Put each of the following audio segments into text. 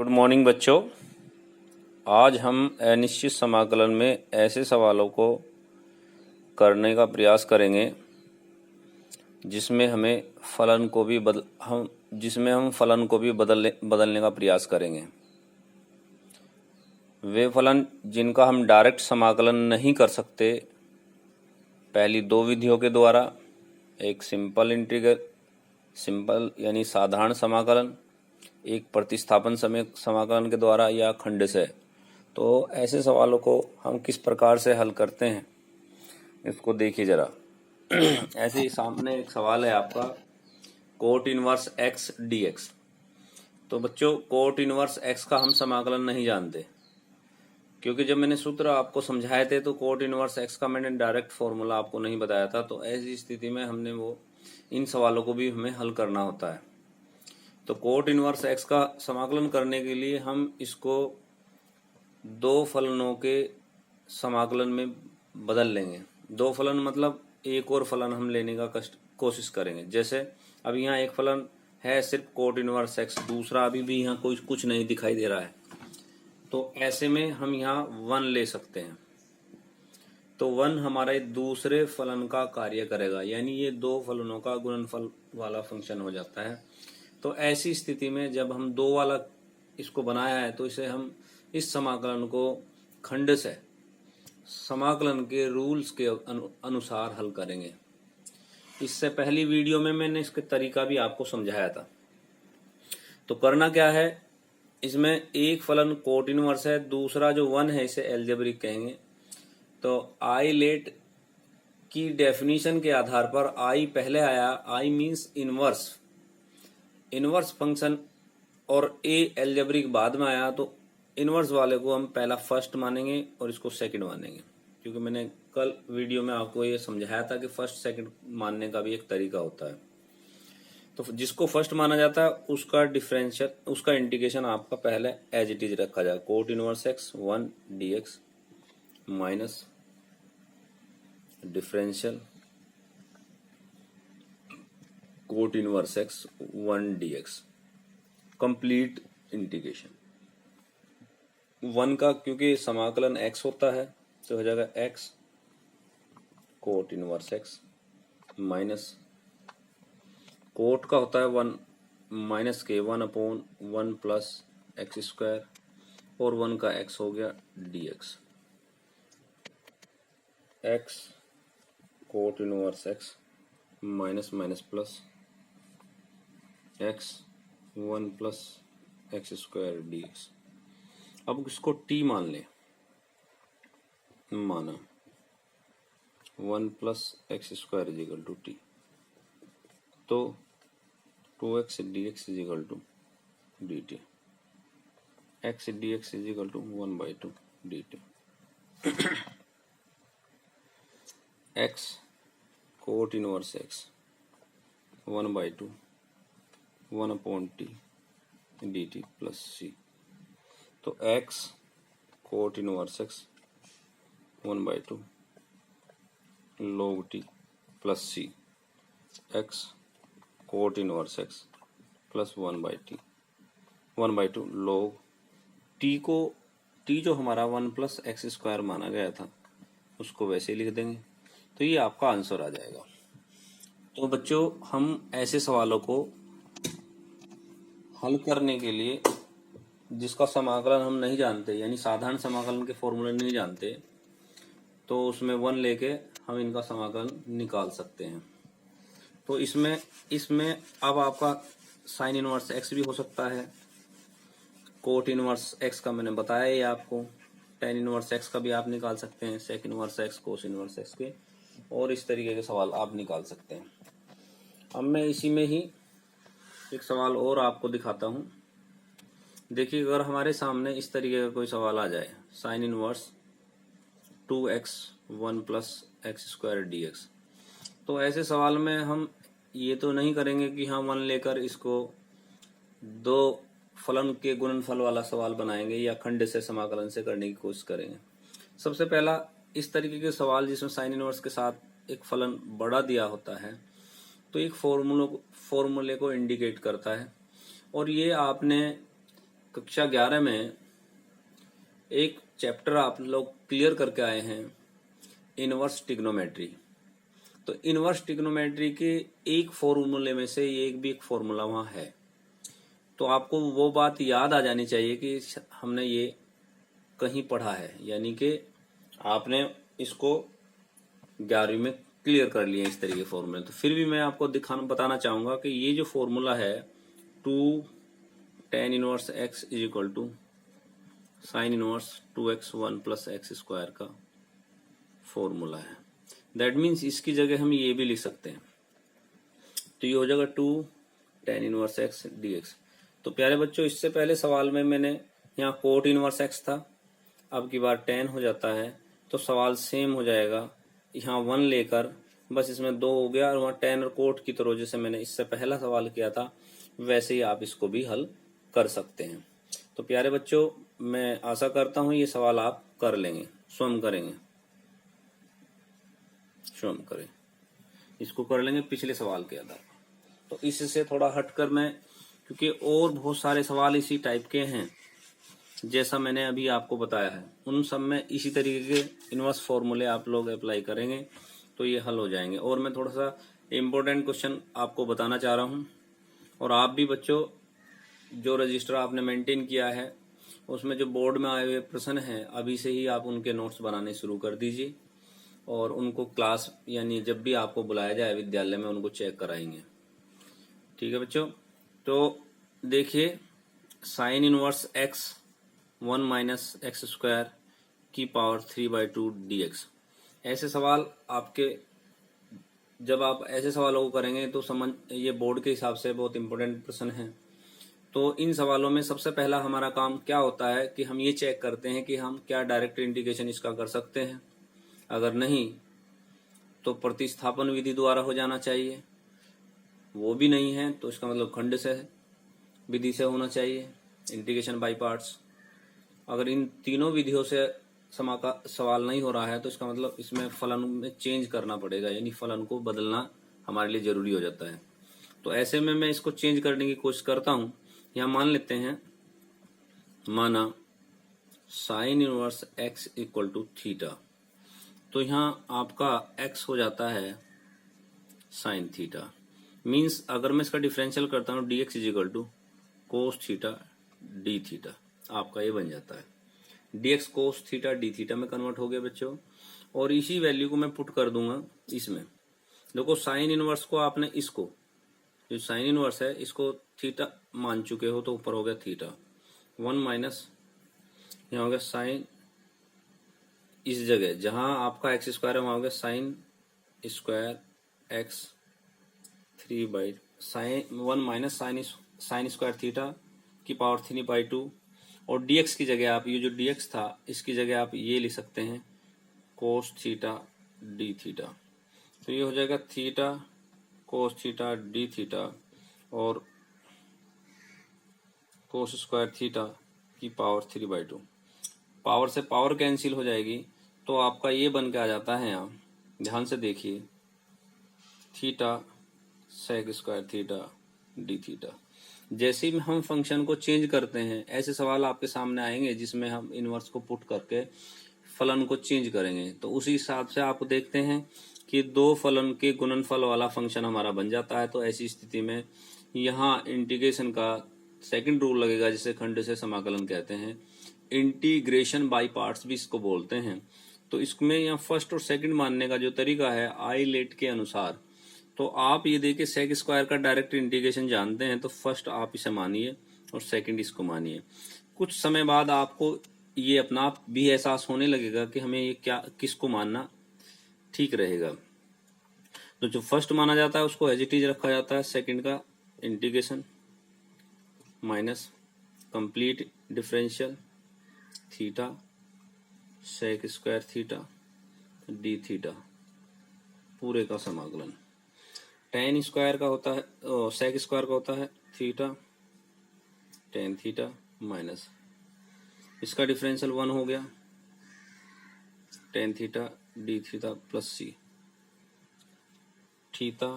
Good morning बच्चों। आज हम अनिश्चित समाकलन में ऐसे सवालों को करने का प्रयास करेंगे जिसमें हम फलन को भी बदलने का प्रयास करेंगे। वे फलन जिनका हम डायरेक्ट समाकलन नहीं कर सकते, पहली दो विधियों के द्वारा, एक सिंपल यानी साधारण समाकलन, एक प्रतिस्थापन समाकलन के द्वारा या खंडशः। तो ऐसे सवालों को हम किस प्रकार से हल करते हैं इसको देखिए जरा। ऐसे ही सामने एक सवाल है आपका, कोट इनवर्स x dx। तो बच्चों, कोट इनवर्स x का हम समाकलन नहीं जानते, क्योंकि जब मैंने सूत्र आपको समझाए थे तो कोट इनवर्स x का मैंने डायरेक्ट फॉर्मूला आपको नहीं बताया था। तो ऐसी स्थिति में हमने इन सवालों को भी हमें हल करना होता है। तो कोट इनवर्स x का समाकलन करने के लिए हम इसको दो फलनों के समाकलन में बदल लेंगे। दो फलन मतलब एक और फलन हम लेने का कोशिश करेंगे। जैसे अब यहाँ एक फलन है सिर्फ कोट इनवर्स x, दूसरा अभी भी यहाँ कुछ नहीं दिखाई दे रहा है। तो ऐसे में हम यहाँ 1 ले सकते हैं। तो 1 हमारे दूसरे फलन का कार्य करेगा, यानी ये दो फलनों का गुणनफल वाला फंक्शन हो जाता है। तो ऐसी स्थिति में जब हम दो वाला इसको बनाया है तो इसे हम इस समाकलन को खंडशः समाकलन के रूल्स के अनुसार हल करेंगे। इससे पहली वीडियो में मैंने इसका तरीका भी आपको समझाया था। तो करना क्या है, इसमें एक फलन कोट इनवर्स है, दूसरा जो 1 है इसे एल्जेब्रिक कहेंगे। तो आई लेट की डेफिनेशन के आधार पर आई पहले आया, आई मीन्स इनवर्स फंक्शन, और ए एल्जेब्रिक बाद में आया। तो इनवर्स वाले को हम पहला फर्स्ट मानेंगे और इसको सेकंड मानेंगे, क्योंकि मैंने कल वीडियो में आपको ये समझाया था कि फर्स्ट सेकंड मानने का भी एक तरीका होता है। तो जिसको फर्स्ट माना जाता है उसका डिफरेंशियल, उसका इंटीग्रेशन आपका पहले एज इट इज रखा जाए। Coat inverse x 1 dx minus differential coat inverse x 1 dx complete integration. 1 का क्योंकि समाकलन x होता है तो हो जाएगा x cot inverse x minus cot का होता है 1 माइनस के 1/1 प्लस एक्स स्क्वायर, और 1 का x हो गया dx। x cot inverse x minus minus plus x 1 plus x square dx। अब इसको t मान ले, माना 1 plus x square is equal to t. तो 2x dx is equal to dt, x dx is equal to 1/2 dt। x cot inverse x 1/2 1/t dt plus c। तो x cot inverse x 1/2 log t plus c, x cot inverse x plus 1/2 log t को t जो हमारा 1 plus x square माना गया था उसको वैसे ही लिख देंगे। तो ये आपका आंसर आ जाएगा। तो बच्चों, हम ऐसे सवालों को हल करने के लिए जिसका समाकलन हम नहीं जानते, यानी साधारण समाकलन के फॉर्मूले नहीं जानते, तो उसमें 1 लेके हम इनका समाकलन निकाल सकते हैं। तो इसमें अब आपका साइन इनवर्स x भी हो सकता है, कोट इनवर्स x का मैंने बताया ही आपको, टेन इनवर्स x का भी आप निकाल सकते हैं, sec inverse x, cos inverse x के, और इस तरीके के सवाल आप निकाल सकते हैं। अब मैं इसी में ही एक सवाल और आपको दिखाता हूँ। देखिए, अगर हमारे सामने इस तरीके का कोई सवाल आ जाए, sign inverse 2x 1 plus x square dx, तो ऐसे सवाल में हम ये तो नहीं करेंगे कि हम 1 लेकर इसको दो फलन के गुणनफल वाला सवाल बनाएंगे या खंडशः समाकलन से करने की कोशिश करेंगे। सबसे पहला इस तरीके के सवाल जिसमें साइन इनवर्स के साथ एक फलन बड़ा दिया होता है, तो एक फॉर्मूले को इंडिकेट करता है, और ये आपने कक्षा 11 में एक चैप्टर आप लोग क्लियर करके आए हैं, इनवर्स ट्रिग्नोमेट्री। तो इनवर्स ट्रिग्नोमेट्री के एक फॉर्मूले में से ये एक भी एक फॉर्मूला वहाँ है, तो आपको वो बात याद आ जानी चाहिए कि हमने ये कहीं पढ़ा है, यानी कि आपने इसको 11वीं में क्लियर कर लिया इस तरीके फॉर्मूले। तो फिर भी मैं आपको बताना चाहूंगा कि ये जो फॉर्मूला है 2 tan inverse x is equal to sine inverse 2x 1 plus x square का फॉर्मूला है। दैट मीन्स इसकी जगह हम ये भी लिख सकते हैं, तो ये हो जाएगा 2 tan इनवर्स x dx। तो प्यारे बच्चों, इससे पहले सवाल में मैंने यहाँ कोट इनवर्स x था, अब की बार tan हो जाता है, तो सवाल सेम हो जाएगा। यहाँ 1 लेकर बस इसमें 2 हो गया, और वहाँ tan और कोट की तरह जैसे मैंने इससे पहला सवाल किया था वैसे ही आप इसको भी हल कर सकते हैं। तो प्यारे बच्चों, मैं आशा करता हूँ ये सवाल आप कर लेंगे, स्वयं करेंगे, स्वयं करें, इसको कर लेंगे पिछले सवाल के आधार पर। तो इससे थोड़ा हटकर मैं, क्योंकि और बहुत सारे सवाल इसी टाइप के हैं जैसा मैंने अभी आपको बताया है, उन सब में इसी तरीके के इनवर्स फॉर्मूले आप लोग अप्लाई करेंगे तो ये हल हो जाएंगे। और मैं थोड़ा सा इम्पोर्टेंट क्वेश्चन आपको बताना चाह रहा हूँ, और आप भी बच्चों जो रजिस्टर आपने मेंटेन किया है उसमें जो बोर्ड में आए हुए प्रश्न हैं अभी से ही आप उनके नोट्स बनाने शुरू कर दीजिए, और उनको क्लास यानी जब भी आपको बुलाया जाए विद्यालय में उनको चेक कराएंगे। ठीक है बच्चों, तो देखिए sign inverse x 1 minus x square की पावर 3/2 dx। ऐसे सवाल आपके, जब आप ऐसे सवालों को करेंगे तो समझ, ये बोर्ड के हिसाब से बहुत इंपॉर्टेंट प्रश्न है। तो इन सवालों में सबसे पहला हमारा काम क्या होता है कि हम ये चेक करते हैं कि हम क्या डायरेक्ट इंटीग्रेशन इसका कर सकते हैं, अगर नहीं तो प्रतिस्थापन विधि द्वारा हो जाना चाहिए, वो भी नहीं है तो इसका मतलब खंड से विधि से होना चाहिए, इंटीग्रेशन बाय पार्ट्स। अगर इन तीनों विधियों से सवाल नहीं हो रहा है तो इसका मतलब इसमें फलन में चेंज करना पड़ेगा, यानी फलन को बदलना हमारे लिए जरूरी हो जाता है। तो ऐसे में मैं इसको चेंज करने की कोशिश करता हूँ। यहाँ मान लेते हैं, माना sine inverse x equal to theta, तो यहाँ आपका x हो जाता है साइन थीटा। मीन्स अगर मैं इसका डिफरेंशियल करता हूँ dx is equal to cos theta d theta, आपका ये बन जाता है dx cos theta d theta में कन्वर्ट हो गया बच्चों। और इसी वैल्यू को मैं पुट कर दूंगा इसमें। देखो साइन इनवर्स को आपने इसको, जो साइन इनवर्स है इसको थीटा मान चुके हो, तो ऊपर हो गया थीटा 1 माइनस, यहाँ हो गया साइन, इस जगह जहां आपका एक्स स्क्वायर है वहां हो गया sine square x 3 sine 1 minus sine square theta की पावर 3/2, और dx की जगह आप ये जो dx था इसकी जगह आप ये लिख सकते हैं कोस थीटा डी थीटा। तो ये हो जाएगा theta cos theta d theta और कोस स्क्वायर थीटा की पावर 3/2। पावर से पावर कैंसिल हो जाएगी, तो आपका ये बन के आ जाता है, यहाँ ध्यान से देखिए, theta sec square theta d theta. जैसे ही हम फंक्शन को चेंज करते हैं ऐसे सवाल आपके सामने आएंगे जिसमें हम इनवर्स को पुट करके फलन को चेंज करेंगे। तो उसी हिसाब से आप देखते हैं कि दो फलन के गुणनफल वाला फंक्शन हमारा बन जाता है। तो ऐसी स्थिति में यहाँ इंटीग्रेशन का सेकंड रूल लगेगा, जिसे खंड से समाकलन कहते हैं, इंटीग्रेशन बाय पार्ट्स भी इसको बोलते हैं। तो इसमें यहाँ फर्स्ट और सेकंड मानने का जो तरीका है आईलेट के अनुसार, तो आप ये देखिए सेक स्क्वायर का डायरेक्ट इंटीग्रेशन जानते हैं, तो फर्स्ट आप इसे मानिए और सेकंड इसको मानिए। कुछ समय बाद आपको ये अपना आप भी एहसास होने लगेगा कि हमें ये क्या किसको मानना ठीक रहेगा। तो जो फर्स्ट माना जाता है उसको एज इट इज रखा जाता है, सेकंड का integration minus complete differential theta sec square theta d theta पूरे का समाकलन। टेन स्क्वायर का होता है, सेक स्क्वायर का होता है थीटा टेन थीटा माइनस इसका डिफरेंशियल 1 हो गया tan theta d theta plus c theta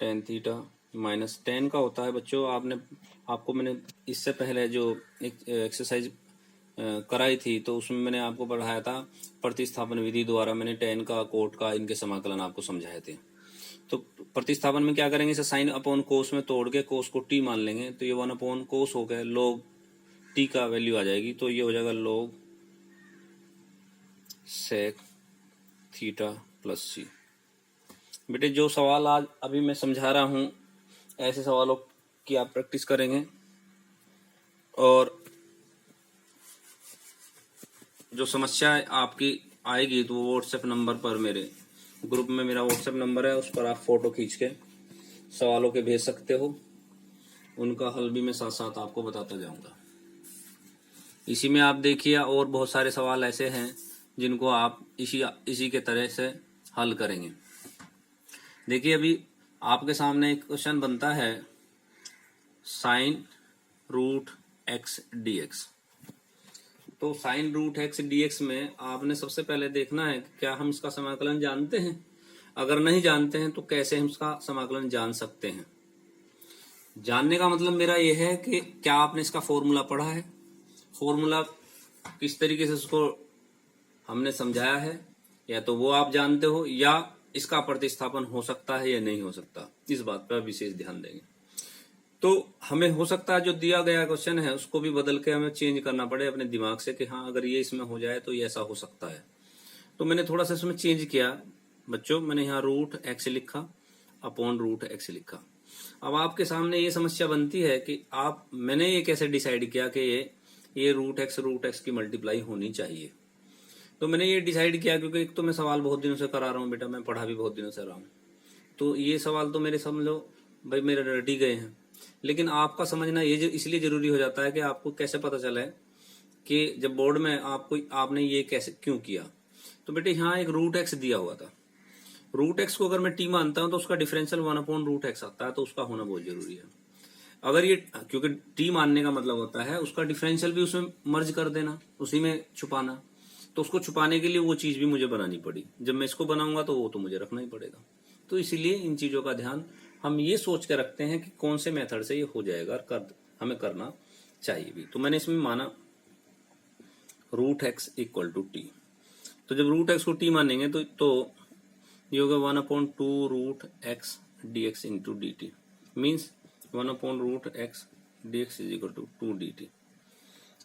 tan theta -10 का होता है बच्चों। आपको मैंने इससे पहले जो एक एक्सरसाइज कराई थी तो उसमें मैंने आपको पढ़ाया था प्रतिस्थापन विधि द्वारा। मैंने tan का, cot का, इनके समाकलन आपको समझाए थे। तो प्रतिस्थापन में क्या करेंगे, इसे साइन अपॉन कोस में तोड़ के कोस को t मान लेंगे, तो ये 1 अपॉन कोस हो गया, log t का वैल्यू आ जाएगी, तो ये हो जाएगा log sec theta plus c। बेटे जो सवाल आज अभी मैं समझा रहा हूँ, ऐसे सवालों की आप प्रैक्टिस करेंगे, और जो समस्या आपकी आएगी तो वो व्हाट्सएप नंबर पर, मेरे ग्रुप में मेरा व्हाट्सएप नंबर है, उस पर आप फोटो खींच के सवालों के भेज सकते हो। उनका हल भी मैं साथ साथ आपको बताता जाऊंगा। इसी में आप देखिए और बहुत सारे सवाल ऐसे हैं जिनको आप इसी के तरह से हल करेंगे। देखिए अभी आपके सामने एक क्वेश्चन बनता है sine root x d x. तो sine root x d x में आपने सबसे पहले देखना है कि क्या हम इसका समाकलन जानते हैं। अगर नहीं जानते हैं तो कैसे हम इसका समाकलन जान सकते हैं। जानने का मतलब मेरा यह है कि क्या आपने इसका फॉर्मूला पढ़ा है, फॉर्मूला किस तरीके से उसको हमने समझाया है, या तो वो आप जानते हो, या इसका प्रतिस्थापन हो सकता है या नहीं हो सकता, इस बात पर विशेष ध्यान देंगे। तो हमें हो सकता है जो दिया गया क्वेश्चन है उसको भी बदल के हमें चेंज करना पड़े अपने दिमाग से कि हाँ अगर ये इसमें हो जाए तो ये ऐसा हो सकता है। तो मैंने थोड़ा सा इसमें चेंज किया बच्चों। मैंने यहाँ रूट एक्स लिखा अपॉन रूट एक्स लिखा। अब आपके सामने ये समस्या बनती है कि मैंने ये कैसे डिसाइड किया कि ये रूट एक्स की मल्टीप्लाई होनी चाहिए। तो मैंने ये डिसाइड किया क्योंकि एक तो मैं सवाल बहुत दिनों से करा रहा हूँ बेटा, मैं पढ़ा भी बहुत दिनों से रहा हूँ, तो ये सवाल तो मेरे समझ लो भाई मेरे रटी गए हैं। लेकिन आपका समझना ये इसलिए जरूरी हो जाता है कि आपको कैसे पता चले कि जब बोर्ड में आपने ये कैसे क्यों किया। तो बेटे यहाँ एक रूट एक्स दिया हुआ था, रूट एक्स को अगर मैं टी मानता हूं तो उसका डिफरेंशियल 1 अपॉन रूट एक्स आता है, तो उसका होना बहुत जरूरी है। अगर ये क्योंकि टी मानने का मतलब होता है उसका डिफरेंशियल भी उसमें मर्ज कर देना, उसी में छुपाना, तो उसको छुपाने के लिए वो चीज भी मुझे बनानी पड़ी। जब मैं इसको बनाऊंगा तो वो तो मुझे रखना ही पड़ेगा। तो इसीलिए इन चीजों का ध्यान हम ये सोच के रखते हैं कि कौन से मेथड से ये हो जाएगा, हमें करना चाहिए भी। तो मैंने इसमें माना root x equal to t. तो जब रूट एक्स को टी मानेंगे तो ये होगा 1 upon 2 root x d x into d t, means 1 upon root x d x is equal to 2 d t.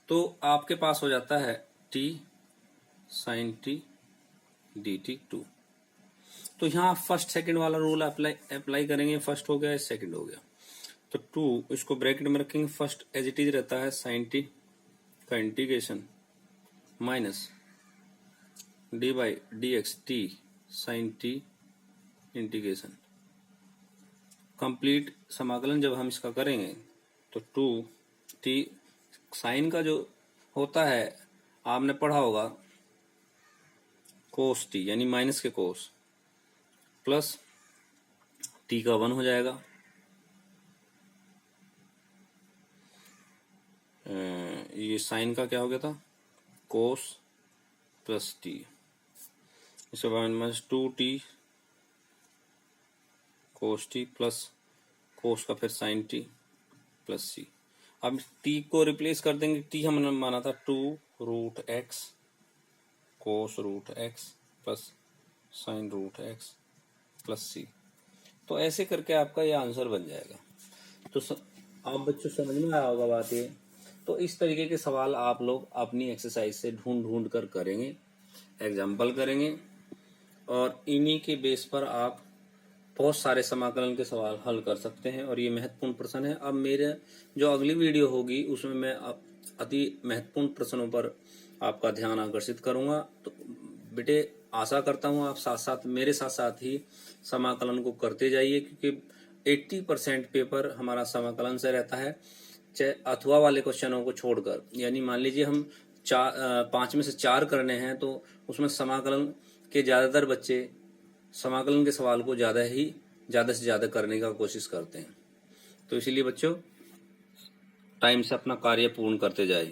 तो आपके पास हो जाता है t sine t d t 2। तो यहाँ फर्स्ट सेकंड वाला रूल अप्लाई करेंगे। फर्स्ट हो गया, सेकंड हो गया, तो 2 इसको ब्रैकेट में रखेंगे। फर्स्ट एज इट इज रहता है साइन टी का integration minus d by d x t sine t integration. Complete समाकलन जब हम इसका करेंगे तो 2 टी साइन का जो होता है आपने पढ़ा होगा कोस टी यानी माइनस के कोस, प्लस टी का 1 हो जाएगा, ये साइन का क्या हो गया था कोस प्लस टी, इसके बाद minus 2t cos t plus cos का फिर साइन टी प्लस सी। अब t को रिप्लेस कर देंगे। t हमने माना था 2 root x cos root x plus sine root x plus c. तो ऐसे करके आपका ये आंसर बन जाएगा। तो आप बच्चों समझ में आया होगा बात ये। तो इस तरीके के सवाल आप लोग अपनी एक्सरसाइज से ढूंढ कर करेंगे, एग्जाम्पल करेंगे, और इन्हीं के बेस पर आप बहुत सारे समाकलन के सवाल हल कर सकते हैं। और ये महत्वपूर्ण प्रश्न है। अब मेरे जो अगली वीडियो होगी उसमें मैं अति महत्वपूर्ण प्रश्नों पर आपका ध्यान आकर्षित करूंगा। तो बेटे आशा करता हूं आप मेरे साथ साथ ही समाकलन को करते जाइए, क्योंकि 80% पेपर हमारा समाकलन से रहता है, चाहे अथवा वाले क्वेश्चनों को छोड़कर। यानी मान लीजिए हम 5 में से 4 करने हैं तो उसमें समाकलन के ज्यादातर बच्चे समाकलन के सवाल को ज्यादा से ज्यादा करने का कोशिश करते हैं। तो इसीलिए बच्चों टाइम से अपना कार्य पूर्ण करते जाए।